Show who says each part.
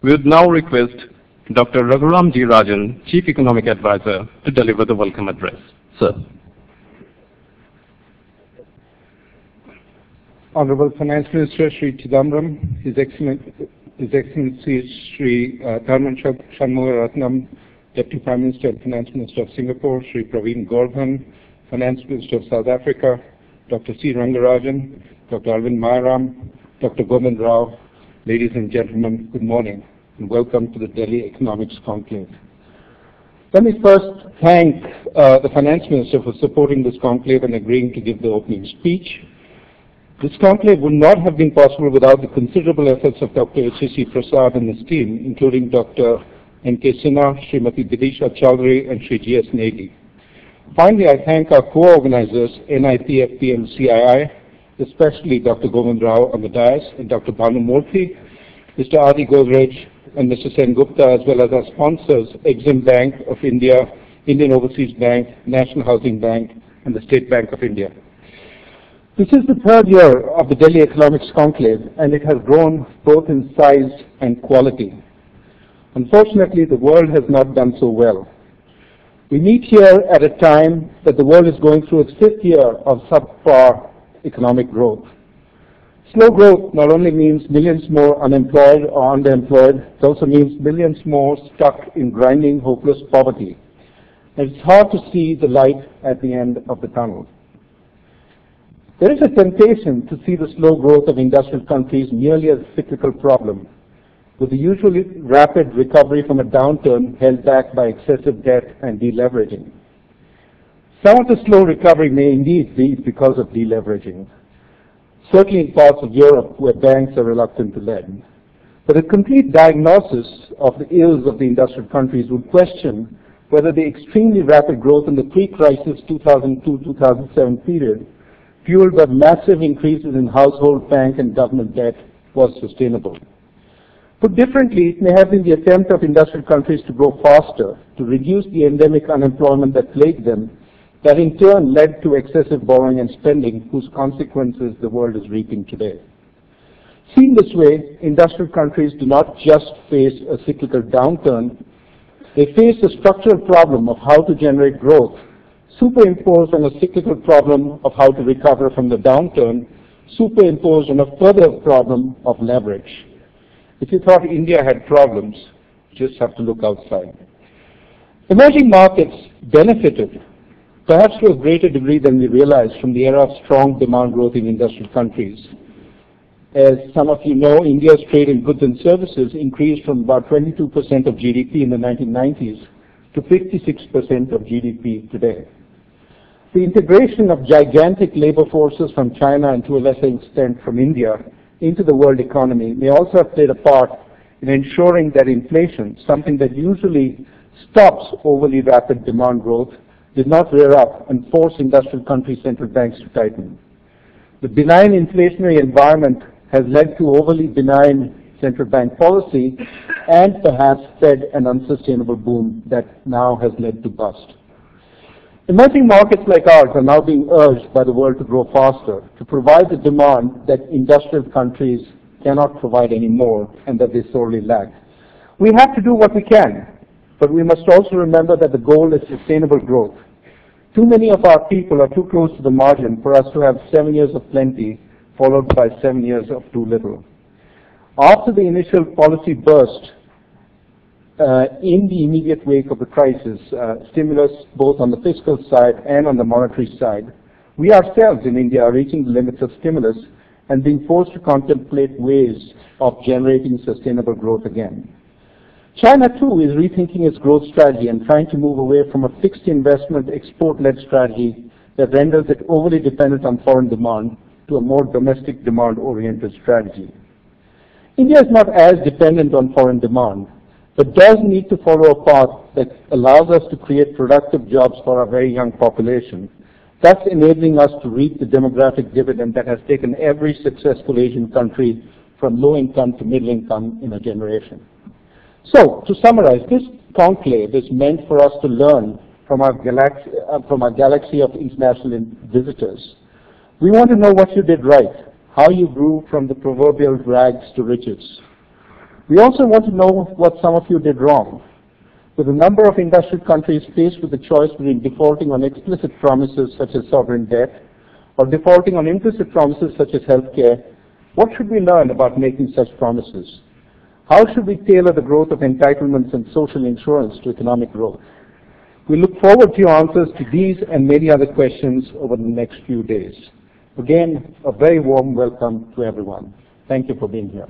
Speaker 1: We would now request Dr. Raghuram Rajan, Chief Economic Advisor, to deliver the welcome address. Sir.
Speaker 2: Honorable Finance Minister Sri Chidambaram, His Excellency Sri Tharman Shanmugaratnam, Deputy Prime Minister and Finance Minister of Singapore, Sri Praveen Gordhan, Finance Minister of South Africa, Dr. C. Rangarajan, Dr. Arvind Mayaram, Dr. Govind Rao, ladies and gentlemen, good morning and welcome to the Delhi Economics Conclave. Let me first thank the Finance Minister for supporting this conclave and agreeing to give the opening speech. This conclave would not have been possible without the considerable efforts of Dr. H.C. Prasad and his team, including Dr. N.K. Sinha, Srimati Bidisha Chowdhury, and Sri G.S. Negi. Finally, I thank our co-organizers, NIPFP and CII, especially Dr. Govind Rao on the dais, and Dr. Bhanu Murthy, Mr. Adi Godrej, and Mr. Sen Gupta, as well as our sponsors, Exim Bank of India, Indian Overseas Bank, National Housing Bank, and the State Bank of India. This is the third year of the Delhi Economics Conclave, and it has grown both in size and quality. Unfortunately, the world has not done so well. We meet here at a time that the world is going through its fifth year of subpar economic growth. Slow growth not only means millions more unemployed or underemployed, it also means millions more stuck in grinding, hopeless poverty. And it's hard to see the light at the end of the tunnel. There is a temptation to see the slow growth of industrial countries merely as a cyclical problem, with the usually rapid recovery from a downturn held back by excessive debt and deleveraging. Some of the slow recovery may indeed be because of deleveraging, certainly in parts of Europe where banks are reluctant to lend. But a complete diagnosis of the ills of the industrial countries would question whether the extremely rapid growth in the pre-crisis 2002-2007 period, fueled by massive increases in household, bank, and government debt, was sustainable. Put differently, it may have been the attempt of industrial countries to grow faster, to reduce the endemic unemployment that plagued them, that in turn led to excessive borrowing and spending, whose consequences the world is reaping today. Seen this way, industrial countries do not just face a cyclical downturn, they face a structural problem of how to generate growth, superimposed on a cyclical problem of how to recover from the downturn, superimposed on a further problem of leverage. If you thought India had problems, you just have to look outside. Emerging markets benefited, perhaps to a greater degree than we realized, from the era of strong demand growth in industrial countries. As some of you know, India's trade in goods and services increased from about 22% of GDP in the 1990s to 56% of GDP today. The integration of gigantic labor forces from China and to a lesser extent from India into the world economy may also have played a part in ensuring that inflation, something that usually stops overly rapid demand growth, did not rear up and force industrial country central banks to tighten. The benign inflationary environment has led to overly benign central bank policy and perhaps fed an unsustainable boom that now has led to bust. Emerging markets like ours are now being urged by the world to grow faster, to provide the demand that industrial countries cannot provide anymore and that they sorely lack. We have to do what we can, but we must also remember that the goal is sustainable growth. Too many of our people are too close to the margin for us to have 7 years of plenty followed by 7 years of too little. After the initial policy burst, in the immediate wake of the crisis, stimulus both on the fiscal side and on the monetary side, we ourselves in India are reaching the limits of stimulus and being forced to contemplate ways of generating sustainable growth again. China too is rethinking its growth strategy and trying to move away from a fixed investment export-led strategy that renders it overly dependent on foreign demand to a more domestic demand-oriented strategy. India is not as dependent on foreign demand, but does need to follow a path that allows us to create productive jobs for our very young population, thus enabling us to reap the demographic dividend that has taken every successful Asian country from low income to middle income in a generation. So, to summarize, this conclave is meant for us to learn from our galaxy of international visitors. We want to know what you did right, how you grew from the proverbial rags to riches. We also want to know what some of you did wrong. With a number of industrial countries faced with the choice between defaulting on explicit promises such as sovereign debt or defaulting on implicit promises such as healthcare, what should we learn about making such promises? How should we tailor the growth of entitlements and social insurance to economic growth? We look forward to your answers to these and many other questions over the next few days. Again, a very warm welcome to everyone. Thank you for being here.